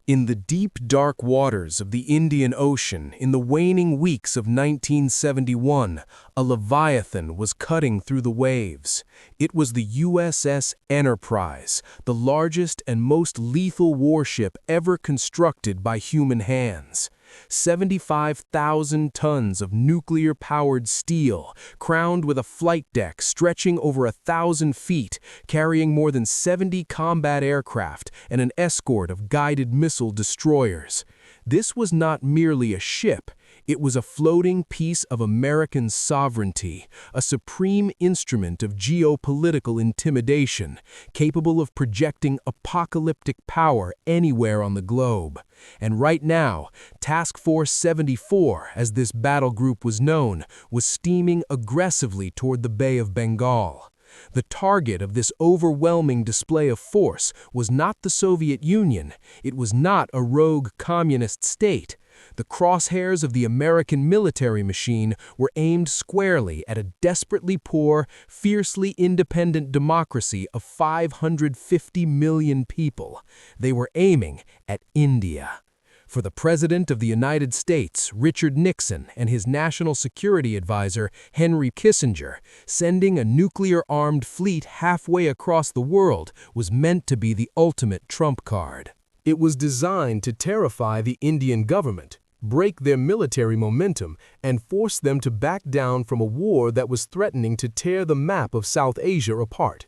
In the deep, dark waters of the Indian Ocean, in the waning weeks of 1971, a Leviathan was cutting through the waves. It was the USS Enterprise, the largest and most lethal warship ever constructed by human hands. 75,000 tons of nuclear-powered steel, crowned with a flight deck stretching over 1,000 feet, carrying more than 70 combat aircraft and an escort of guided missile destroyers. This was not merely a ship. It was a floating piece of American sovereignty, a supreme instrument of geopolitical intimidation, capable of projecting apocalyptic power anywhere on the globe. And right now, Task Force 74, as this battle group was known, was steaming aggressively toward the Bay of Bengal. The target of this overwhelming display of force was not the Soviet Union. It was not a rogue communist state. The crosshairs of the American military machine were aimed squarely at a desperately poor, fiercely independent democracy of 550 million people. They were aiming at India. For the President of the United States, Richard Nixon, and his National Security Advisor, Henry Kissinger, sending a nuclear-armed fleet halfway across the world was meant to be the ultimate trump card. It was designed to terrify the Indian government, break their military momentum, and force them to back down from a war that was threatening to tear the map of South Asia apart.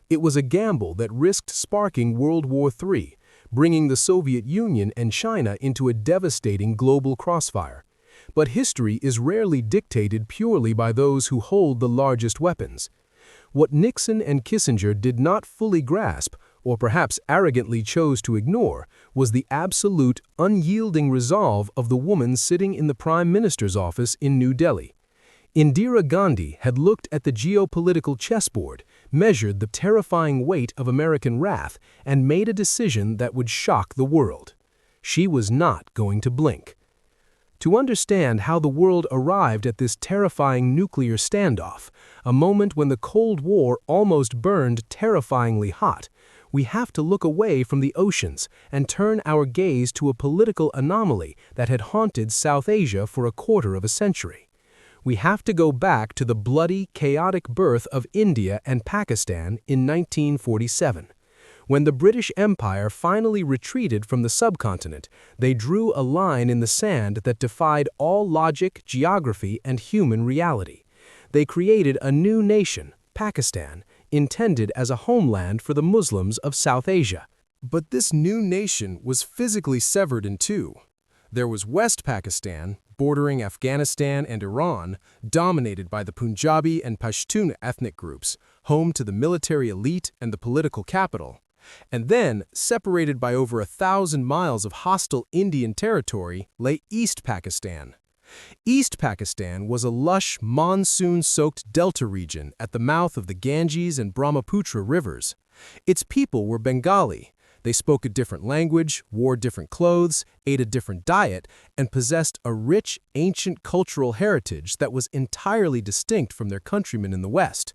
It was a gamble that risked sparking World War III, bringing the Soviet Union and China into a devastating global crossfire. But history is rarely dictated purely by those who hold the largest weapons. What Nixon and Kissinger did not fully grasp, or perhaps arrogantly chose to ignore, was the absolute, unyielding resolve of the woman sitting in the Prime Minister's office in New Delhi. Indira Gandhi had looked at the geopolitical chessboard, measured the terrifying weight of American wrath, and made a decision that would shock the world. She was not going to blink. To understand how the world arrived at this terrifying nuclear standoff, a moment when the Cold War almost burned terrifyingly hot, we have to look away from the oceans and turn our gaze to a political anomaly that had haunted South Asia for a quarter of a century. We have to go back to the bloody, chaotic birth of India and Pakistan in 1947. When the British Empire finally retreated from the subcontinent, they drew a line in the sand that defied all logic, geography, and human reality. They created a new nation, Pakistan, intended as a homeland for the Muslims of South Asia. But this new nation was physically severed in two. There was West Pakistan, bordering Afghanistan and Iran, dominated by the Punjabi and Pashtun ethnic groups, home to the military elite and the political capital. And then, separated by over 1,000 miles of hostile Indian territory, lay East Pakistan. East Pakistan was a lush, monsoon-soaked delta region at the mouth of the Ganges and Brahmaputra rivers. Its people were Bengali. They spoke a different language, wore different clothes, ate a different diet, and possessed a rich, ancient cultural heritage that was entirely distinct from their countrymen in the West.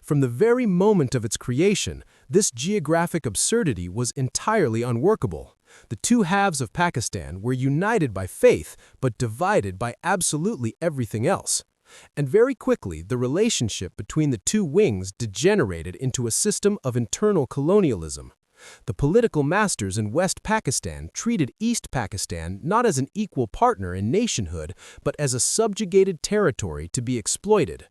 From the very moment of its creation, this geographic absurdity was entirely unworkable. The two halves of Pakistan were united by faith, but divided by absolutely everything else. And very quickly, the relationship between the two wings degenerated into a system of internal colonialism. The political masters in West Pakistan treated East Pakistan not as an equal partner in nationhood, but as a subjugated territory to be exploited.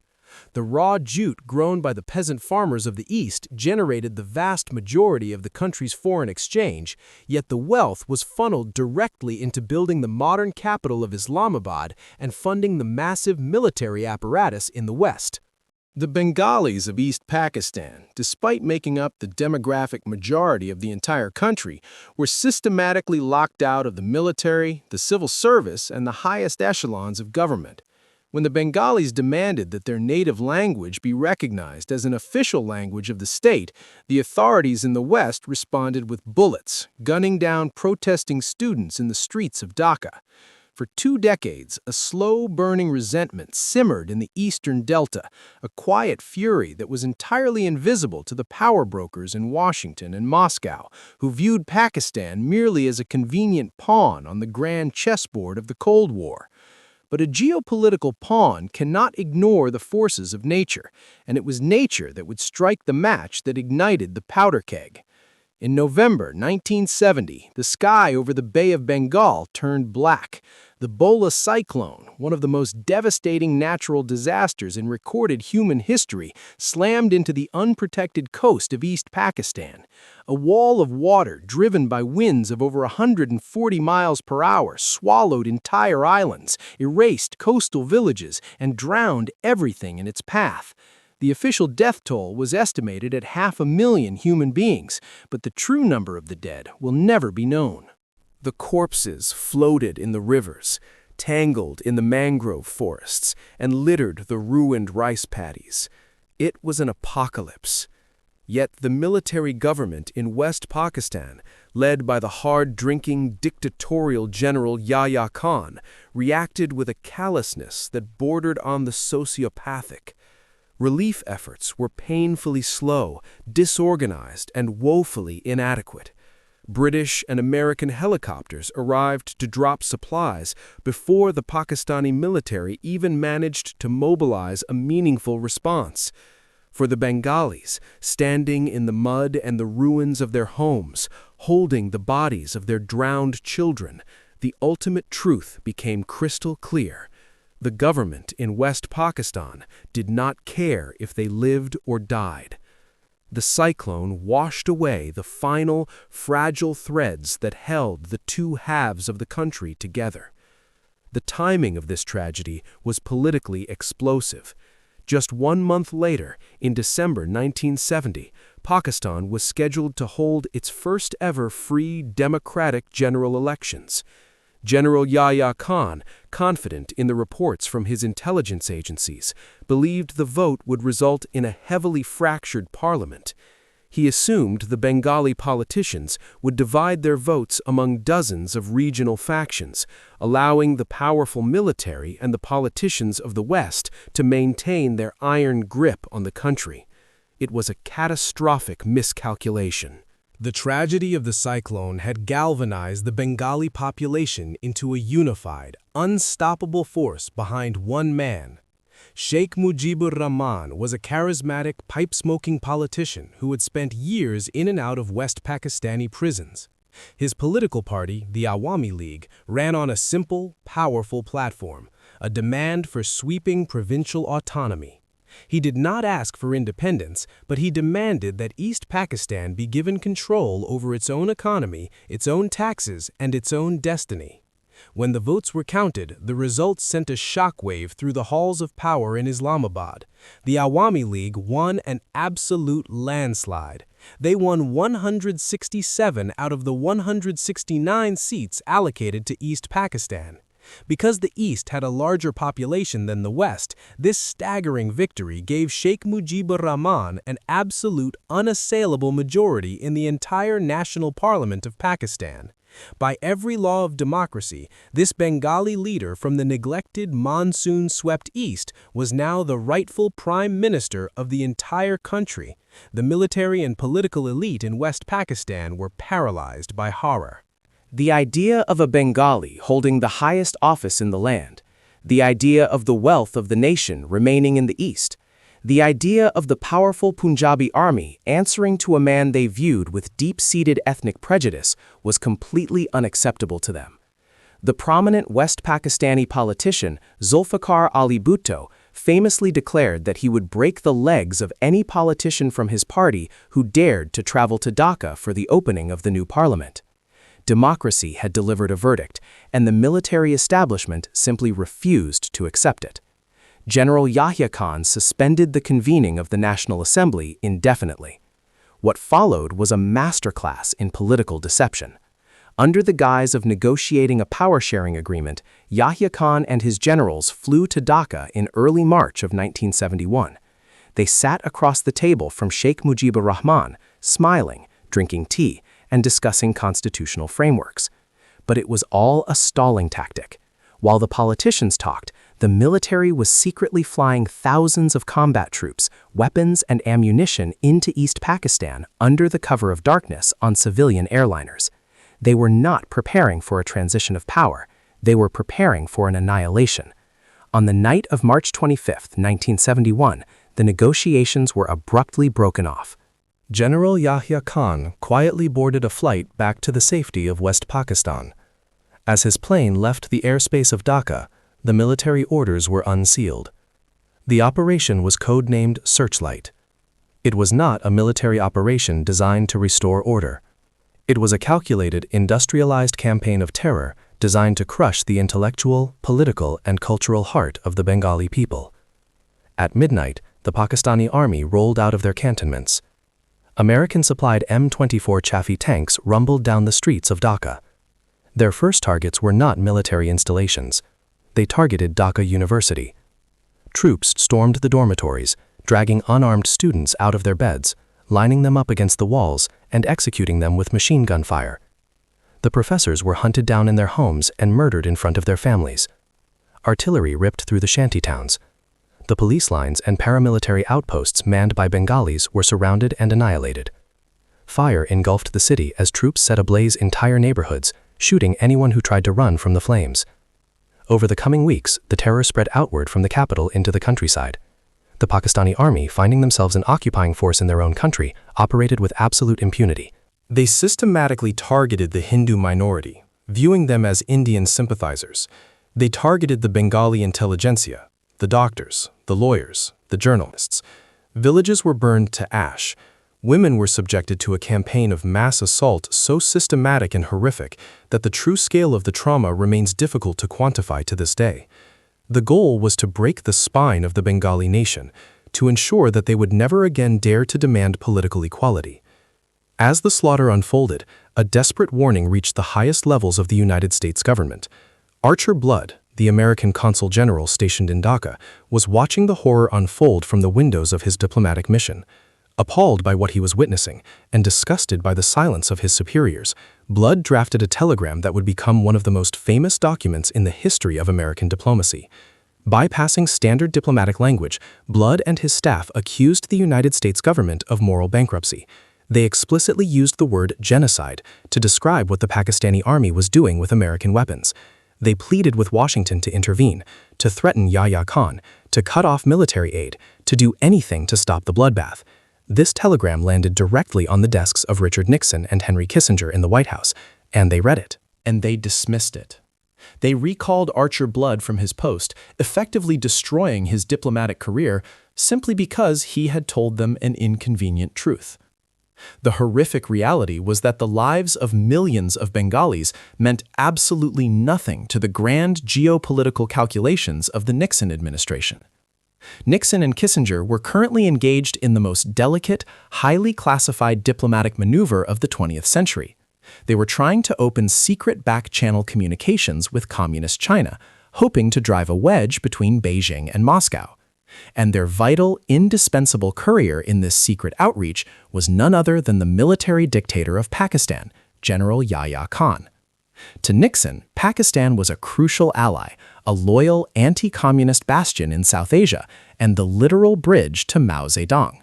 The raw jute grown by the peasant farmers of the East generated the vast majority of the country's foreign exchange, yet the wealth was funneled directly into building the modern capital of Islamabad and funding the massive military apparatus in the West. The Bengalis of East Pakistan, despite making up the demographic majority of the entire country, were systematically locked out of the military, the civil service, and the highest echelons of government. When the Bengalis demanded that their native language be recognized as an official language of the state, the authorities in the West responded with bullets, gunning down protesting students in the streets of Dhaka. For 2 decades, a slow-burning resentment simmered in the eastern delta, a quiet fury that was entirely invisible to the power brokers in Washington and Moscow, who viewed Pakistan merely as a convenient pawn on the grand chessboard of the Cold War. But a geopolitical pawn cannot ignore the forces of nature, and it was nature that would strike the match that ignited the powder keg. In November 1970, the sky over the Bay of Bengal turned black. The Bola cyclone, one of the most devastating natural disasters in recorded human history, slammed into the unprotected coast of East Pakistan. A wall of water driven by winds of over 140 miles per hour swallowed entire islands, erased coastal villages, and drowned everything in its path. The official death toll was estimated at 500,000 human beings, but the true number of the dead will never be known. The corpses floated in the rivers, tangled in the mangrove forests, and littered the ruined rice paddies. It was an apocalypse. Yet the military government in West Pakistan, led by the hard-drinking, dictatorial General Yahya Khan, reacted with a callousness that bordered on the sociopathic. Relief efforts were painfully slow, disorganized, and woefully inadequate. British and American helicopters arrived to drop supplies before the Pakistani military even managed to mobilize a meaningful response. For the Bengalis, standing in the mud and the ruins of their homes, holding the bodies of their drowned children, the ultimate truth became crystal clear. The government in West Pakistan did not care if they lived or died. The cyclone washed away the final, fragile threads that held the two halves of the country together. The timing of this tragedy was politically explosive. Just 1 month later, in December 1970, Pakistan was scheduled to hold its first-ever free, democratic general elections. General Yahya Khan, confident in the reports from his intelligence agencies, believed the vote would result in a heavily fractured parliament. He assumed the Bengali politicians would divide their votes among dozens of regional factions, allowing the powerful military and the politicians of the West to maintain their iron grip on the country. It was a catastrophic miscalculation. The tragedy of the cyclone had galvanized the Bengali population into a unified, unstoppable force behind one man. Sheikh Mujibur Rahman was a charismatic, pipe-smoking politician who had spent years in and out of West Pakistani prisons. His political party, the Awami League, ran on a simple, powerful platform, a demand for sweeping provincial autonomy. He did not ask for independence, but he demanded that East Pakistan be given control over its own economy, its own taxes, and its own destiny. When the votes were counted, the results sent a shockwave through the halls of power in Islamabad. The Awami League won an absolute landslide. They won 167 out of the 169 seats allocated to East Pakistan. Because the East had a larger population than the West, this staggering victory gave Sheikh Mujibur Rahman an absolute, unassailable majority in the entire national parliament of Pakistan. By every law of democracy, this Bengali leader from the neglected, monsoon-swept East was now the rightful prime minister of the entire country. The military and political elite in West Pakistan were paralyzed by horror. The idea of a Bengali holding the highest office in the land, the idea of the wealth of the nation remaining in the East, the idea of the powerful Punjabi army answering to a man they viewed with deep-seated ethnic prejudice was completely unacceptable to them. The prominent West Pakistani politician Zulfikar Ali Bhutto famously declared that he would break the legs of any politician from his party who dared to travel to Dhaka for the opening of the new parliament. Democracy had delivered a verdict, and the military establishment simply refused to accept it. General Yahya Khan suspended the convening of the National Assembly indefinitely. What followed was a masterclass in political deception. Under the guise of negotiating a power-sharing agreement, Yahya Khan and his generals flew to Dhaka in early March of 1971. They sat across the table from Sheikh Mujibur Rahman, smiling, drinking tea, and discussing constitutional frameworks. But it was all a stalling tactic. While the politicians talked, the military was secretly flying thousands of combat troops, weapons, and ammunition into East Pakistan under the cover of darkness on civilian airliners. They were not preparing for a transition of power. They were preparing for an annihilation. On the night of March 25, 1971, the negotiations were abruptly broken off. General Yahya Khan quietly boarded a flight back to the safety of West Pakistan. As his plane left the airspace of Dhaka, the military orders were unsealed. The operation was codenamed Searchlight. It was not a military operation designed to restore order. It was a calculated, industrialized campaign of terror designed to crush the intellectual, political, and cultural heart of the Bengali people. At midnight, the Pakistani army rolled out of their cantonments. American-supplied M24 Chaffee tanks rumbled down the streets of Dhaka. Their first targets were not military installations. They targeted Dhaka University. Troops stormed the dormitories, dragging unarmed students out of their beds, lining them up against the walls, and executing them with machine gun fire. The professors were hunted down in their homes and murdered in front of their families. Artillery ripped through the shanty towns. The police lines and paramilitary outposts manned by Bengalis were surrounded and annihilated. Fire engulfed the city as troops set ablaze entire neighborhoods, shooting anyone who tried to run from the flames. Over the coming weeks, the terror spread outward from the capital into the countryside. The Pakistani army, finding themselves an occupying force in their own country, operated with absolute impunity. They systematically targeted the Hindu minority, viewing them as Indian sympathizers. They targeted the Bengali intelligentsia, the doctors, the lawyers, the journalists. Villages were burned to ash. Women were subjected to a campaign of mass assault so systematic and horrific that the true scale of the trauma remains difficult to quantify to this day. The goal was to break the spine of the Bengali nation, to ensure that they would never again dare to demand political equality. As the slaughter unfolded, a desperate warning reached the highest levels of the United States government. Archer Blood, the American consul general stationed in Dhaka, was watching the horror unfold from the windows of his diplomatic mission. Appalled by what he was witnessing and disgusted by the silence of his superiors, Blood drafted a telegram that would become one of the most famous documents in the history of American diplomacy. Bypassing standard diplomatic language, Blood and his staff accused the United States government of moral bankruptcy. They explicitly used the word genocide to describe what the Pakistani army was doing with American weapons. They pleaded with Washington to intervene, to threaten Yahya Khan, to cut off military aid, to do anything to stop the bloodbath. This telegram landed directly on the desks of Richard Nixon and Henry Kissinger in the White House, and they read it. And they dismissed it. They recalled Archer Blood from his post, effectively destroying his diplomatic career simply because he had told them an inconvenient truth. The horrific reality was that the lives of millions of Bengalis meant absolutely nothing to the grand geopolitical calculations of the Nixon administration. Nixon and Kissinger were currently engaged in the most delicate, highly classified diplomatic maneuver of the 20th century. They were trying to open secret back-channel communications with Communist China, hoping to drive a wedge between Beijing and Moscow. And their vital, indispensable courier in this secret outreach was none other than the military dictator of Pakistan, General Yahya Khan. To Nixon, Pakistan was a crucial ally, a loyal anti-communist bastion in South Asia, and the literal bridge to Mao Zedong.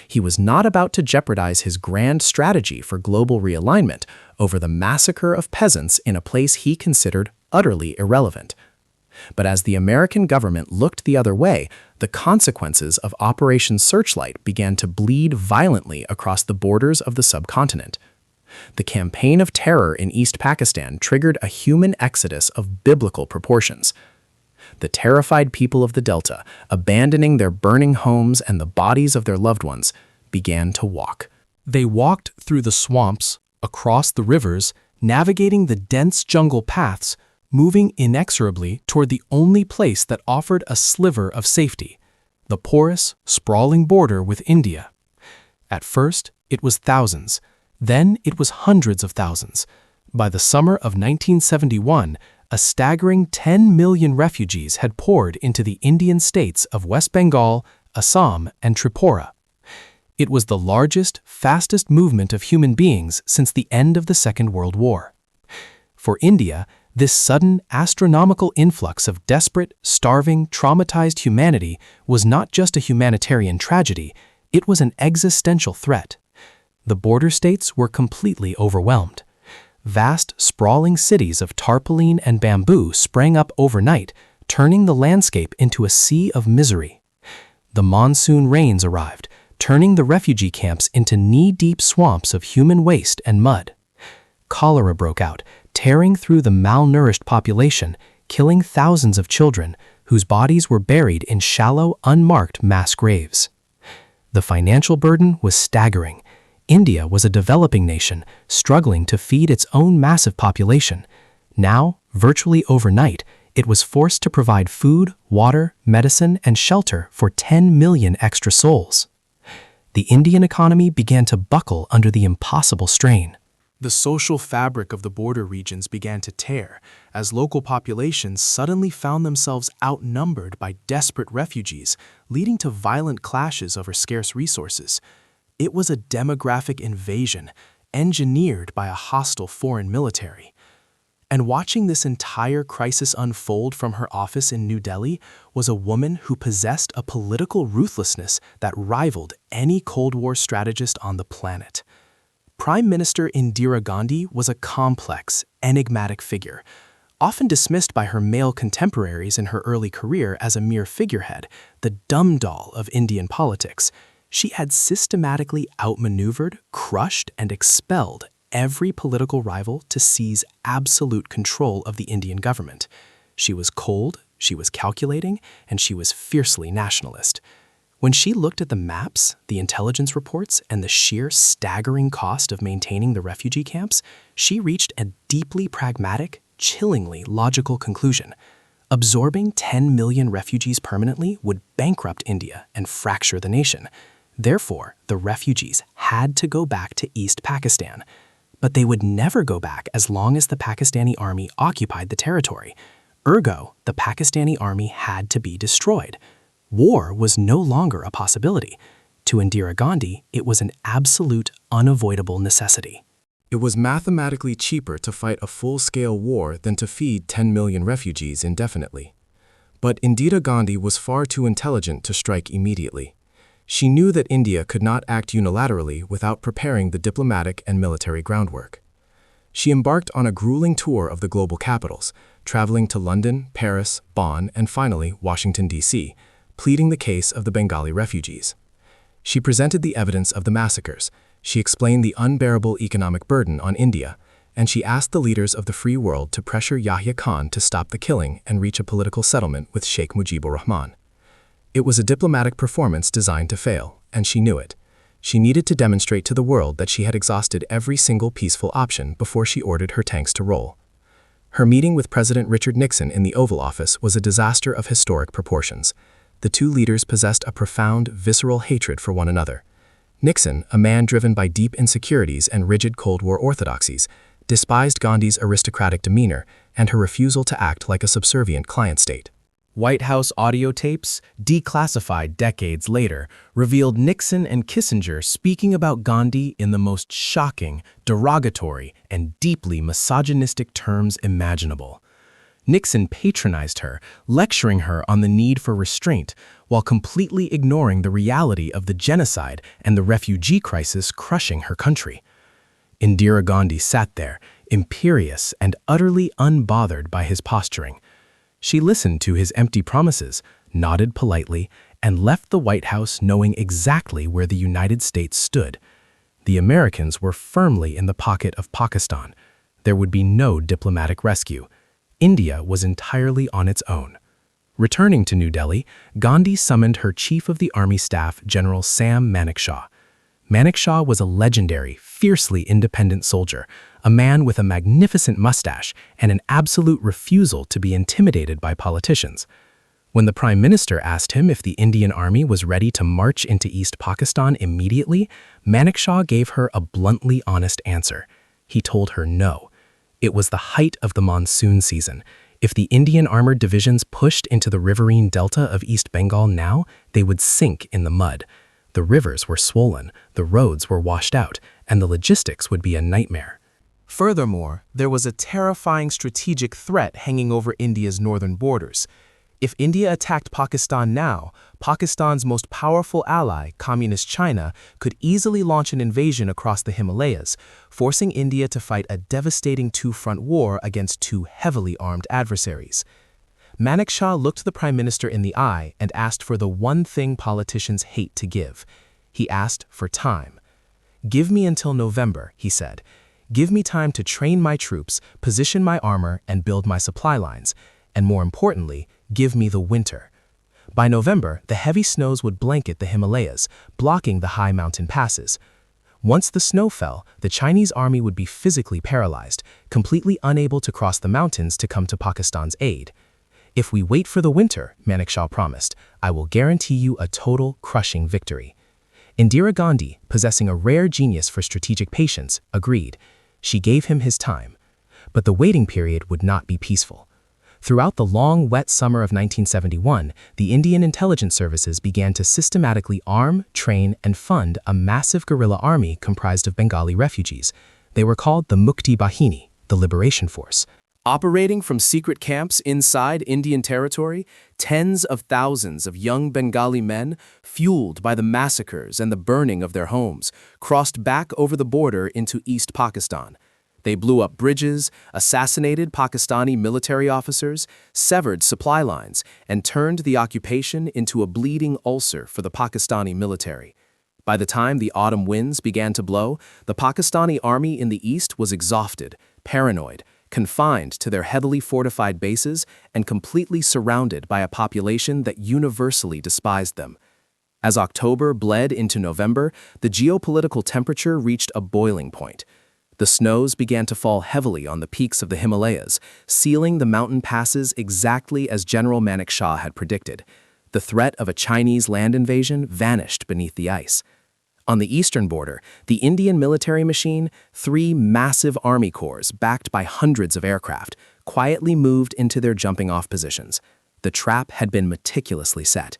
He was not about to jeopardize his grand strategy for global realignment over the massacre of peasants in a place he considered utterly irrelevant. But as the American government looked the other way, the consequences of Operation Searchlight began to bleed violently across the borders of the subcontinent. The campaign of terror in East Pakistan triggered a human exodus of biblical proportions. The terrified people of the Delta, abandoning their burning homes and the bodies of their loved ones, began to walk. They walked through the swamps, across the rivers, navigating the dense jungle paths, moving inexorably toward the only place that offered a sliver of safety, the porous, sprawling border with India. At first, it was thousands. Then it was hundreds of thousands. By the summer of 1971, a staggering 10 million refugees had poured into the Indian states of West Bengal, Assam, and Tripura. It was the largest, fastest movement of human beings since the end of the Second World War. For India, This sudden, astronomical influx of desperate, starving, traumatized humanity was not just a humanitarian tragedy, it was an existential threat. The border states were completely overwhelmed. Vast, sprawling cities of tarpaulin and bamboo sprang up overnight, turning the landscape into a sea of misery. The monsoon rains arrived, turning the refugee camps into knee-deep swamps of human waste and mud. Cholera broke out, tearing through the malnourished population, killing thousands of children whose bodies were buried in shallow, unmarked mass graves. The financial burden was staggering. India was a developing nation, struggling to feed its own massive population. Now, virtually overnight, it was forced to provide food, water, medicine, and shelter for 10 million extra souls. The Indian economy began to buckle under the impossible strain. The social fabric of the border regions began to tear as local populations suddenly found themselves outnumbered by desperate refugees, leading to violent clashes over scarce resources. It was a demographic invasion engineered by a hostile foreign military. And watching this entire crisis unfold from her office in New Delhi was a woman who possessed a political ruthlessness that rivaled any Cold War strategist on the planet. Prime Minister Indira Gandhi was a complex, enigmatic figure, often dismissed by her male contemporaries in her early career as a mere figurehead, the dumb doll of Indian politics. She had systematically outmaneuvered, crushed, and expelled every political rival to seize absolute control of the Indian government. She was cold, she was calculating, and she was fiercely nationalist. When she looked at the maps, the intelligence reports, and the sheer staggering cost of maintaining the refugee camps, she reached a deeply pragmatic, chillingly logical conclusion. Absorbing 10 million refugees permanently would bankrupt India and fracture the nation. Therefore, the refugees had to go back to East Pakistan. But they would never go back as long as the Pakistani army occupied the territory. Ergo, the Pakistani army had to be destroyed. War was no longer a possibility. To Indira Gandhi, it was an absolute, unavoidable necessity. It was mathematically cheaper to fight a full-scale war than to feed 10 million refugees indefinitely. But Indira Gandhi was far too intelligent to strike immediately. She knew that India could not act unilaterally without preparing the diplomatic and military groundwork. She embarked on a grueling tour of the global capitals, traveling to London, Paris, Bonn, and finally Washington, D.C., pleading the case of the Bengali refugees. She presented the evidence of the massacres, she explained the unbearable economic burden on India, and she asked the leaders of the free world to pressure Yahya Khan to stop the killing and reach a political settlement with Sheikh Mujibur Rahman. It was a diplomatic performance designed to fail, and she knew it. She needed to demonstrate to the world that she had exhausted every single peaceful option before she ordered her tanks to roll. Her meeting with President Richard Nixon in the Oval Office was a disaster of historic proportions. The two leaders possessed a profound, visceral hatred for one another. Nixon, a man driven by deep insecurities and rigid Cold War orthodoxies, despised Gandhi's aristocratic demeanor and her refusal to act like a subservient client state. White House audio tapes, declassified decades later, revealed Nixon and Kissinger speaking about Gandhi in the most shocking, derogatory, and deeply misogynistic terms imaginable. Nixon patronized her, lecturing her on the need for restraint, while completely ignoring the reality of the genocide and the refugee crisis crushing her country. Indira Gandhi sat there, imperious and utterly unbothered by his posturing. She listened to his empty promises, nodded politely, and left the White House knowing exactly where the United States stood. The Americans were firmly in the pocket of Pakistan. There would be no diplomatic rescue. India was entirely on its own. Returning to New Delhi, Gandhi summoned her Chief of the Army Staff, General Sam Manekshaw. Manekshaw was a legendary, fiercely independent soldier, a man with a magnificent mustache and an absolute refusal to be intimidated by politicians. When the Prime Minister asked him if the Indian Army was ready to march into East Pakistan immediately, Manekshaw gave her a bluntly honest answer. He told her no. It was the height of the monsoon season. If the Indian armored divisions pushed into the riverine delta of East Bengal now, they would sink in the mud. The rivers were swollen, the roads were washed out, and the logistics would be a nightmare. Furthermore, there was a terrifying strategic threat hanging over India's northern borders. If India attacked Pakistan now, Pakistan's most powerful ally, Communist China, could easily launch an invasion across the Himalayas, forcing India to fight a devastating two-front war against two heavily armed adversaries. Manekshaw looked the Prime Minister in the eye and asked for the one thing politicians hate to give. He asked for time. "Give me until November," he said. "Give me time to train my troops, position my armor, and build my supply lines. And more importantly, give me the winter." By November, the heavy snows would blanket the Himalayas, blocking the high mountain passes. Once the snow fell, the Chinese army would be physically paralyzed, completely unable to cross the mountains to come to Pakistan's aid. "If we wait for the winter," Manekshaw promised, "I will guarantee you a total, crushing victory." Indira Gandhi, possessing a rare genius for strategic patience, agreed. She gave him his time. But the waiting period would not be peaceful. Throughout the long, wet summer of 1971, the Indian intelligence services began to systematically arm, train, and fund a massive guerrilla army comprised of Bengali refugees. They were called the Mukti Bahini, the Liberation Force. Operating from secret camps inside Indian territory, tens of thousands of young Bengali men, fueled by the massacres and the burning of their homes, crossed back over the border into East Pakistan. They blew up bridges, assassinated Pakistani military officers, severed supply lines, and turned the occupation into a bleeding ulcer for the Pakistani military. By the time the autumn winds began to blow, the Pakistani army in the east was exhausted, paranoid, confined to their heavily fortified bases, and completely surrounded by a population that universally despised them. As October bled into November, the geopolitical temperature reached a boiling point. The snows began to fall heavily on the peaks of the Himalayas, sealing the mountain passes exactly as General Manekshaw had predicted. The threat of a Chinese land invasion vanished beneath the ice. On the eastern border, the Indian military machine, 3 massive army corps backed by hundreds of aircraft, quietly moved into their jumping-off positions. The trap had been meticulously set.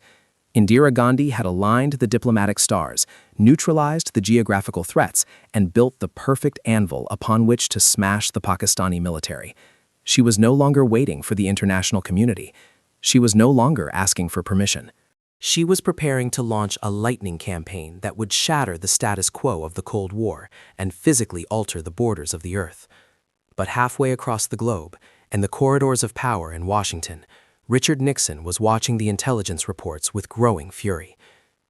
Indira Gandhi had aligned the diplomatic stars, neutralized the geographical threats, and built the perfect anvil upon which to smash the Pakistani military. She was no longer waiting for the international community. She was no longer asking for permission. She was preparing to launch a lightning campaign that would shatter the status quo of the Cold War and physically alter the borders of the Earth. But halfway across the globe, in the corridors of power in Washington, Richard Nixon was watching the intelligence reports with growing fury.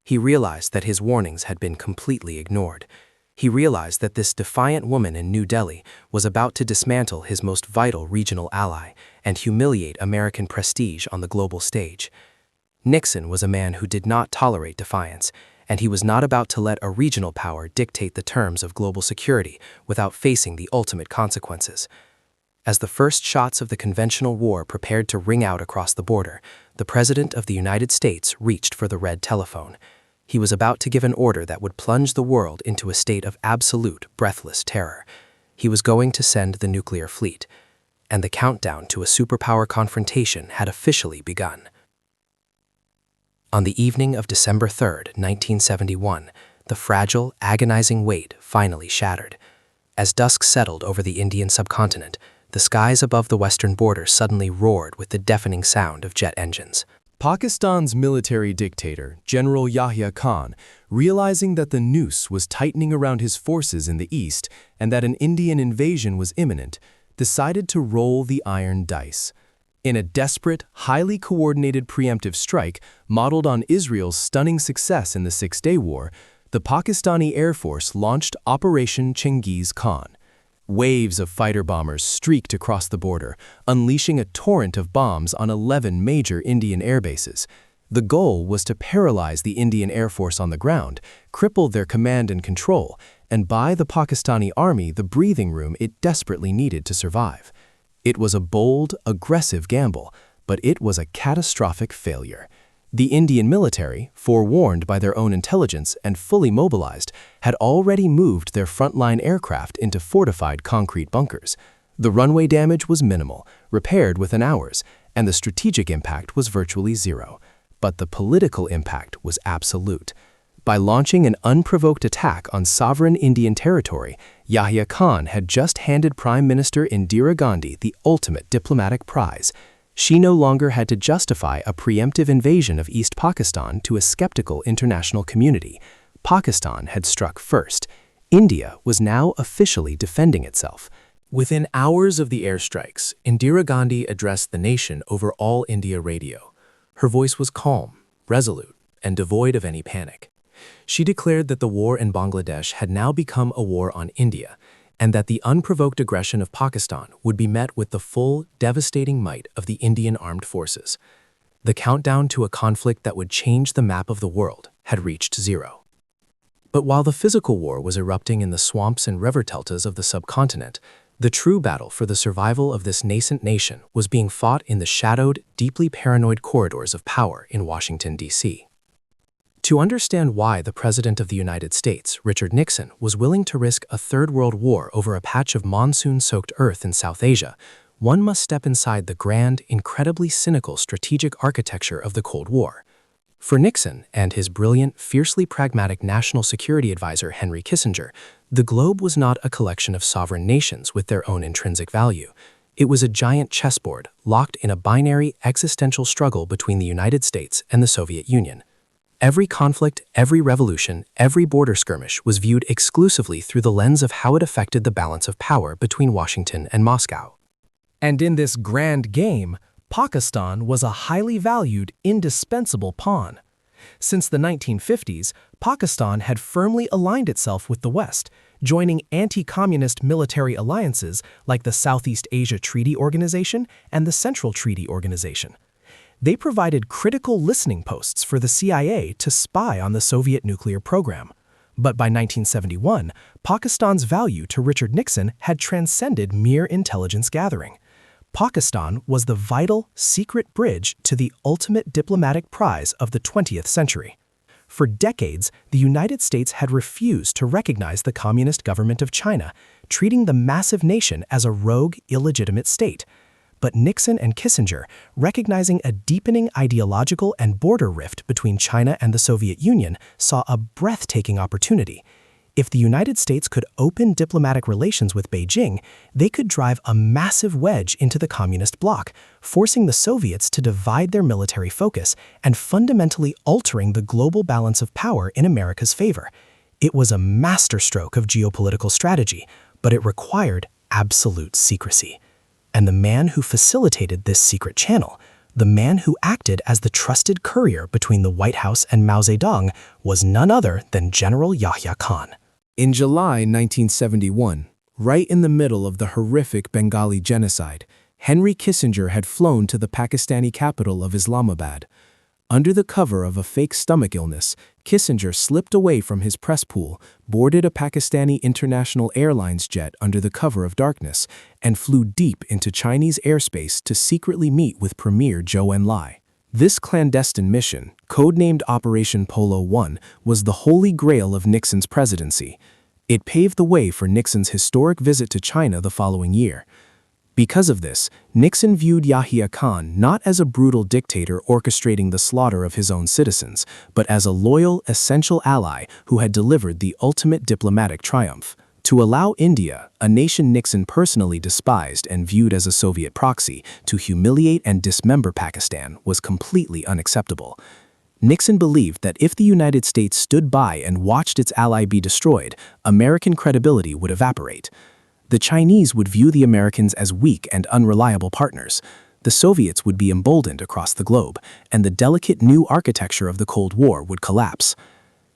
He realized that his warnings had been completely ignored. He realized that this defiant woman in New Delhi was about to dismantle his most vital regional ally and humiliate American prestige on the global stage. Nixon was a man who did not tolerate defiance, and he was not about to let a regional power dictate the terms of global security without facing the ultimate consequences. As the first shots of the conventional war prepared to ring out across the border, the President of the United States reached for the red telephone. He was about to give an order that would plunge the world into a state of absolute, breathless terror. He was going to send the nuclear fleet, and the countdown to a superpower confrontation had officially begun. On the evening of December 3, 1971, the fragile, agonizing weight finally shattered. As dusk settled over the Indian subcontinent, the skies above the western border suddenly roared with the deafening sound of jet engines. Pakistan's military dictator, General Yahya Khan, realizing that the noose was tightening around his forces in the east and that an Indian invasion was imminent, decided to roll the iron dice. In a desperate, highly coordinated preemptive strike modeled on Israel's stunning success in the Six-Day War, the Pakistani Air Force launched Operation Chengiz Khan. Waves of fighter bombers streaked across the border, unleashing a torrent of bombs on 11 major Indian air bases. The goal was to paralyze the Indian Air Force on the ground, cripple their command and control, and buy the Pakistani army the breathing room it desperately needed to survive. It was a bold, aggressive gamble, but it was a catastrophic failure. The Indian military, forewarned by their own intelligence and fully mobilized, had already moved their frontline aircraft into fortified concrete bunkers. The runway damage was minimal, repaired within hours, and the strategic impact was virtually zero. But the political impact was absolute. By launching an unprovoked attack on sovereign Indian territory, Yahya Khan had just handed Prime Minister Indira Gandhi the ultimate diplomatic prize. She no longer had to justify a preemptive invasion of East Pakistan to a skeptical international community. Pakistan had struck first. India was now officially defending itself. Within hours of the airstrikes, Indira Gandhi addressed the nation over All India Radio. Her voice was calm, resolute, and devoid of any panic. She declared that the war in Bangladesh had now become a war on India, and that the unprovoked aggression of Pakistan would be met with the full, devastating might of the Indian armed forces. The countdown to a conflict that would change the map of the world had reached zero. But while the physical war was erupting in the swamps and river deltas of the subcontinent, the true battle for the survival of this nascent nation was being fought in the shadowed, deeply paranoid corridors of power in Washington, D.C. To understand why the President of the United States, Richard Nixon, was willing to risk a Third World War over a patch of monsoon-soaked earth in South Asia, one must step inside the grand, incredibly cynical strategic architecture of the Cold War. For Nixon and his brilliant, fiercely pragmatic national security advisor Henry Kissinger, the globe was not a collection of sovereign nations with their own intrinsic value. It was a giant chessboard locked in a binary, existential struggle between the United States and the Soviet Union. Every conflict, every revolution, every border skirmish was viewed exclusively through the lens of how it affected the balance of power between Washington and Moscow. And in this grand game, Pakistan was a highly valued, indispensable pawn. Since the 1950s, Pakistan had firmly aligned itself with the West, joining anti-communist military alliances like the Southeast Asia Treaty Organization and the Central Treaty Organization. They provided critical listening posts for the CIA to spy on the Soviet nuclear program. But by 1971, Pakistan's value to Richard Nixon had transcended mere intelligence gathering. Pakistan was the vital, secret bridge to the ultimate diplomatic prize of the 20th century. For decades, the United States had refused to recognize the Communist government of China, treating the massive nation as a rogue, illegitimate state. But Nixon and Kissinger, recognizing a deepening ideological and border rift between China and the Soviet Union, saw a breathtaking opportunity. If the United States could open diplomatic relations with Beijing, they could drive a massive wedge into the communist bloc, forcing the Soviets to divide their military focus and fundamentally altering the global balance of power in America's favor. It was a masterstroke of geopolitical strategy, but it required absolute secrecy. And the man who facilitated this secret channel, the man who acted as the trusted courier between the White House and Mao Zedong, was none other than General Yahya Khan. In July 1971, right in the middle of the horrific Bengali genocide, Henry Kissinger had flown to the Pakistani capital of Islamabad. Under the cover of a fake stomach illness, Kissinger slipped away from his press pool, boarded a Pakistani International Airlines jet under the cover of darkness, and flew deep into Chinese airspace to secretly meet with Premier Zhou Enlai. This clandestine mission, codenamed Operation Polo 1, was the holy grail of Nixon's presidency. It paved the way for Nixon's historic visit to China the following year. Because of this, Nixon viewed Yahya Khan not as a brutal dictator orchestrating the slaughter of his own citizens, but as a loyal, essential ally who had delivered the ultimate diplomatic triumph. To allow India, a nation Nixon personally despised and viewed as a Soviet proxy, to humiliate and dismember Pakistan was completely unacceptable. Nixon believed that if the United States stood by and watched its ally be destroyed, American credibility would evaporate. The Chinese would view the Americans as weak and unreliable partners. The Soviets would be emboldened across the globe, and the delicate new architecture of the Cold War would collapse.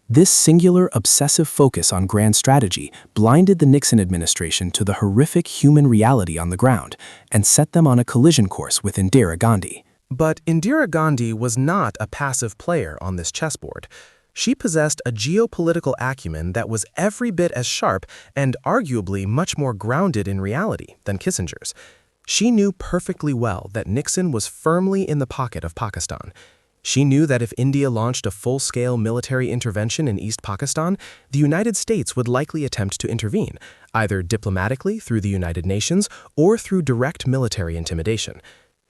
This singular, obsessive focus on grand strategy blinded the Nixon administration to the horrific human reality on the ground and set them on a collision course with Indira Gandhi. But Indira Gandhi was not a passive player on this chessboard. She possessed a geopolitical acumen that was every bit as sharp and arguably much more grounded in reality than Kissinger's. She knew perfectly well that Nixon was firmly in the pocket of Pakistan. She knew that if India launched a full-scale military intervention in East Pakistan, the United States would likely attempt to intervene, either diplomatically through the United Nations or through direct military intimidation.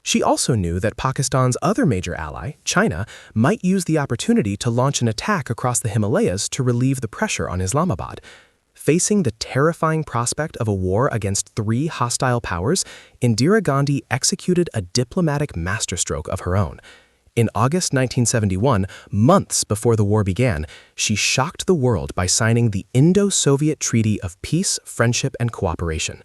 She also knew that Pakistan's other major ally, China, might use the opportunity to launch an attack across the Himalayas to relieve the pressure on Islamabad. Facing the terrifying prospect of a war against three hostile powers, Indira Gandhi executed a diplomatic masterstroke of her own. In August 1971, months before the war began, she shocked the world by signing the Indo-Soviet Treaty of Peace, Friendship, and Cooperation.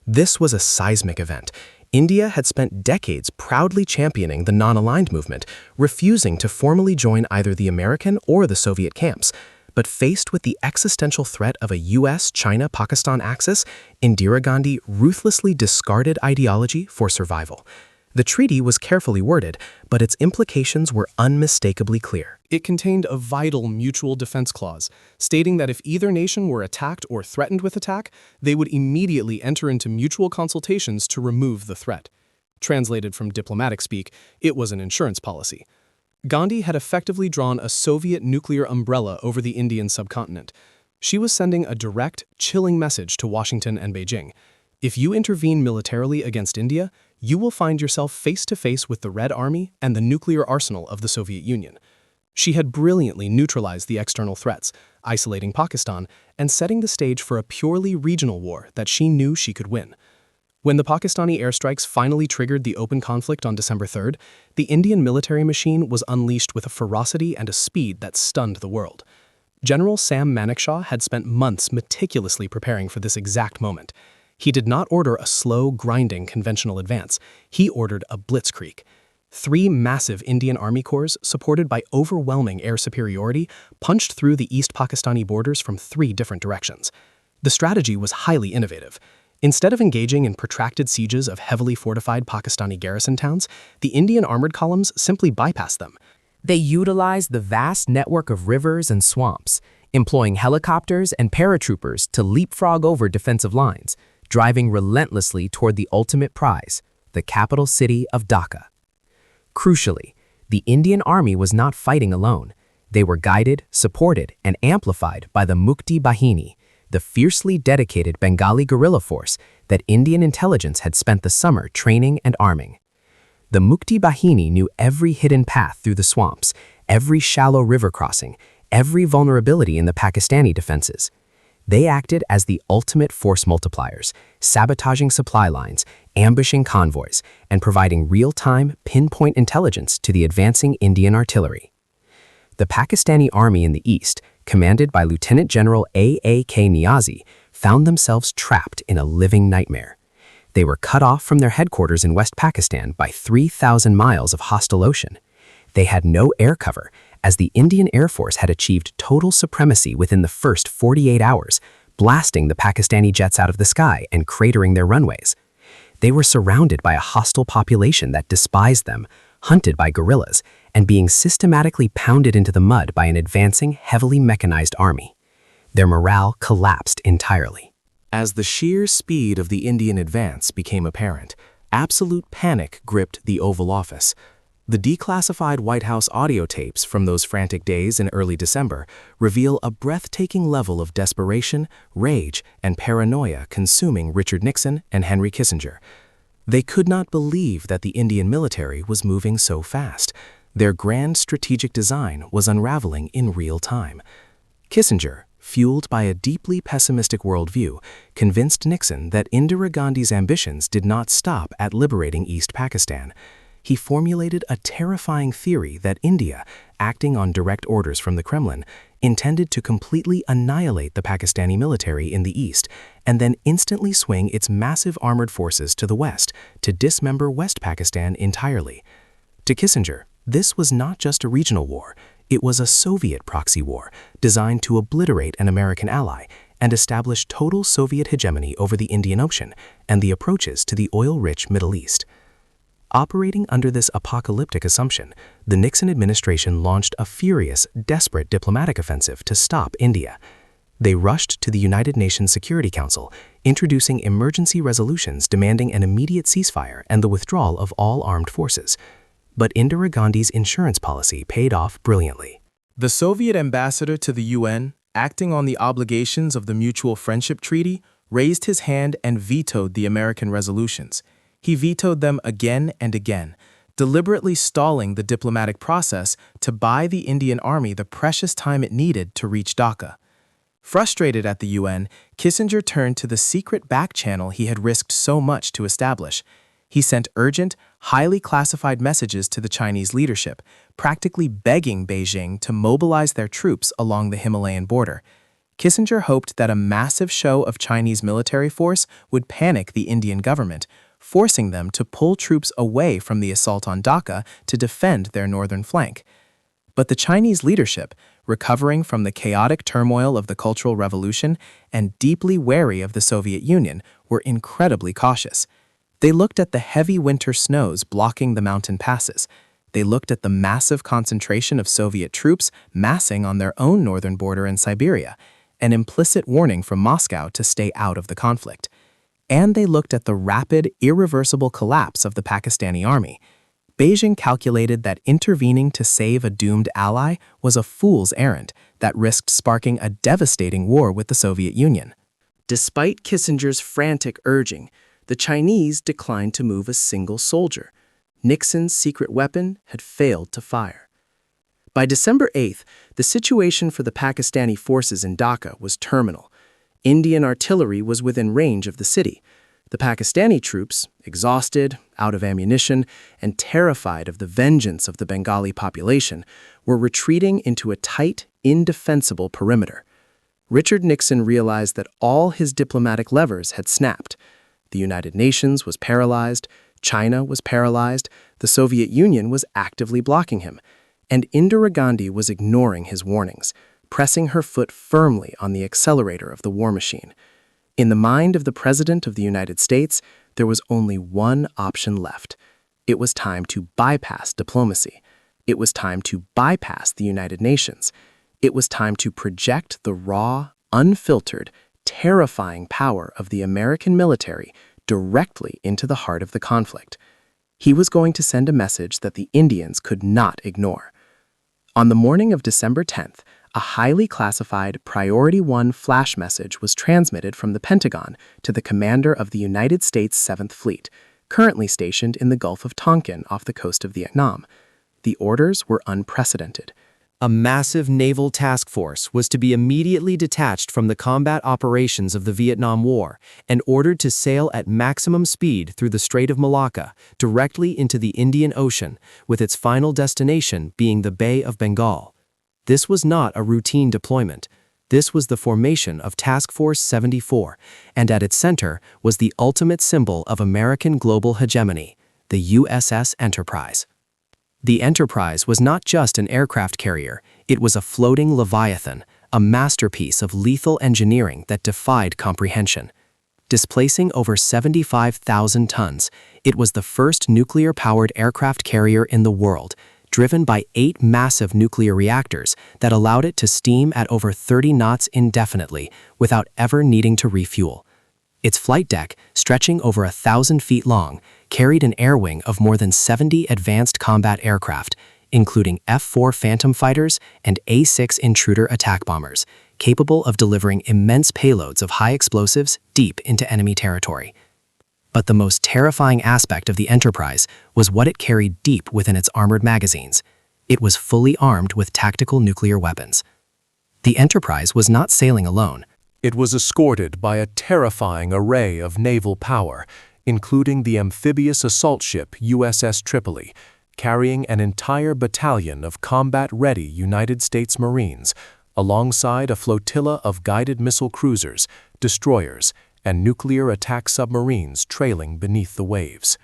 This was a seismic event. India had spent decades proudly championing the non-aligned movement, refusing to formally join either the American or the Soviet camps. But faced with the existential threat of a US-China-Pakistan axis, Indira Gandhi ruthlessly discarded ideology for survival. The treaty was carefully worded, but its implications were unmistakably clear. It contained a vital mutual defense clause, stating that if either nation were attacked or threatened with attack, they would immediately enter into mutual consultations to remove the threat. Translated from diplomatic speak, it was an insurance policy. Gandhi had effectively drawn a Soviet nuclear umbrella over the Indian subcontinent. She was sending a direct, chilling message to Washington and Beijing. If you intervene militarily against India, you will find yourself face-to-face with the Red Army and the nuclear arsenal of the Soviet Union. She had brilliantly neutralized the external threats, isolating Pakistan and setting the stage for a purely regional war that she knew she could win. When the Pakistani airstrikes finally triggered the open conflict on December 3rd, the Indian military machine was unleashed with a ferocity and a speed that stunned the world. General Sam Manekshaw had spent months meticulously preparing for this exact moment. He did not order a slow, grinding conventional advance. He ordered a blitzkrieg. 3 massive Indian Army corps, supported by overwhelming air superiority, punched through the East Pakistani borders from 3 different directions. The strategy was highly innovative. Instead of engaging in protracted sieges of heavily fortified Pakistani garrison towns, the Indian armored columns simply bypassed them. They utilized the vast network of rivers and swamps, employing helicopters and paratroopers to leapfrog over defensive lines, driving relentlessly toward the ultimate prize, the capital city of Dhaka. Crucially, the Indian Army was not fighting alone. They were guided, supported, and amplified by the Mukti Bahini, the fiercely dedicated Bengali guerrilla force that Indian intelligence had spent the summer training and arming. The Mukti Bahini knew every hidden path through the swamps, every shallow river crossing, every vulnerability in the Pakistani defenses. They acted as the ultimate force multipliers, sabotaging supply lines, ambushing convoys, and providing real-time, pinpoint intelligence to the advancing Indian artillery. The Pakistani army in the east, commanded by Lieutenant General A.A.K. Niazi, found themselves trapped in a living nightmare. They were cut off from their headquarters in West Pakistan by 3,000 miles of hostile ocean. They had no air cover, as the Indian Air Force had achieved total supremacy within the first 48 hours, blasting the Pakistani jets out of the sky and cratering their runways. They were surrounded by a hostile population that despised them, hunted by guerrillas, and being systematically pounded into the mud by an advancing, heavily mechanized army. Their morale collapsed entirely. As the sheer speed of the Indian advance became apparent, absolute panic gripped the Oval Office. The declassified White House audio tapes from those frantic days in early December reveal a breathtaking level of desperation, rage, and paranoia consuming Richard Nixon and Henry Kissinger. They could not believe that the Indian military was moving so fast. Their grand strategic design was unraveling in real time. Kissinger, fueled by a deeply pessimistic worldview, convinced Nixon that Indira Gandhi's ambitions did not stop at liberating East Pakistan. He formulated a terrifying theory that India, acting on direct orders from the Kremlin, intended to completely annihilate the Pakistani military in the east and then instantly swing its massive armored forces to the west to dismember West Pakistan entirely. To Kissinger, this was not just a regional war, it was a Soviet proxy war designed to obliterate an American ally and establish total Soviet hegemony over the Indian Ocean and the approaches to the oil-rich Middle East. Operating under this apocalyptic assumption, the Nixon administration launched a furious, desperate diplomatic offensive to stop India. They rushed to the United Nations Security Council, introducing emergency resolutions demanding an immediate ceasefire and the withdrawal of all armed forces. But Indira Gandhi's insurance policy paid off brilliantly. The Soviet ambassador to the UN, acting on the obligations of the Mutual Friendship Treaty, raised his hand and vetoed the American resolutions. He vetoed them again and again, deliberately stalling the diplomatic process to buy the Indian Army the precious time it needed to reach Dhaka. Frustrated at the UN, Kissinger turned to the secret back channel he had risked so much to establish. He sent urgent, highly classified messages to the Chinese leadership, practically begging Beijing to mobilize their troops along the Himalayan border. Kissinger hoped that a massive show of Chinese military force would panic the Indian government, forcing them to pull troops away from the assault on Dhaka to defend their northern flank. But the Chinese leadership, recovering from the chaotic turmoil of the Cultural Revolution and deeply wary of the Soviet Union, were incredibly cautious. They looked at the heavy winter snows blocking the mountain passes. They looked at the massive concentration of Soviet troops massing on their own northern border in Siberia, an implicit warning from Moscow to stay out of the conflict. And they looked at the rapid, irreversible collapse of the Pakistani army. Beijing calculated that intervening to save a doomed ally was a fool's errand that risked sparking a devastating war with the Soviet Union. Despite Kissinger's frantic urging, the Chinese declined to move a single soldier. Nixon's secret weapon had failed to fire. By December 8th, the situation for the Pakistani forces in Dhaka was terminal. Indian artillery was within range of the city. The Pakistani troops, exhausted, out of ammunition, and terrified of the vengeance of the Bengali population, were retreating into a tight, indefensible perimeter. Richard Nixon realized that all his diplomatic levers had snapped. The United Nations was paralyzed, China was paralyzed, the Soviet Union was actively blocking him, and Indira Gandhi was ignoring his warnings, pressing her foot firmly on the accelerator of the war machine. In the mind of the President of the United States, there was only one option left. It was time to bypass diplomacy. It was time to bypass the United Nations. It was time to project the raw, unfiltered, terrifying power of the American military directly into the heart of the conflict. He was going to send a message that the Indians could not ignore. On the morning of December 10th, a highly classified Priority 1 flash message was transmitted from the Pentagon to the commander of the United States 7th Fleet, currently stationed in the Gulf of Tonkin off the coast of Vietnam. The orders were unprecedented. A massive naval task force was to be immediately detached from the combat operations of the Vietnam War and ordered to sail at maximum speed through the Strait of Malacca directly into the Indian Ocean, with its final destination being the Bay of Bengal. This was not a routine deployment. This was the formation of Task Force 74, and at its center was the ultimate symbol of American global hegemony, the USS Enterprise. The Enterprise was not just an aircraft carrier, it was a floating leviathan, a masterpiece of lethal engineering that defied comprehension. Displacing over 75,000 tons, it was the first nuclear-powered aircraft carrier in the world, driven by 8 massive nuclear reactors that allowed it to steam at over 30 knots indefinitely without ever needing to refuel. Its flight deck, stretching over 1,000 feet long, carried an air wing of more than 70 advanced combat aircraft, including F-4 Phantom fighters and A-6 Intruder attack bombers, capable of delivering immense payloads of high explosives deep into enemy territory. But the most terrifying aspect of the Enterprise was what it carried deep within its armored magazines. It was fully armed with tactical nuclear weapons. The Enterprise was not sailing alone. It was escorted by a terrifying array of naval power, including the amphibious assault ship USS Tripoli, carrying an entire battalion of combat-ready United States Marines, alongside a flotilla of guided missile cruisers, destroyers, and nuclear attack submarines trailing beneath the waves.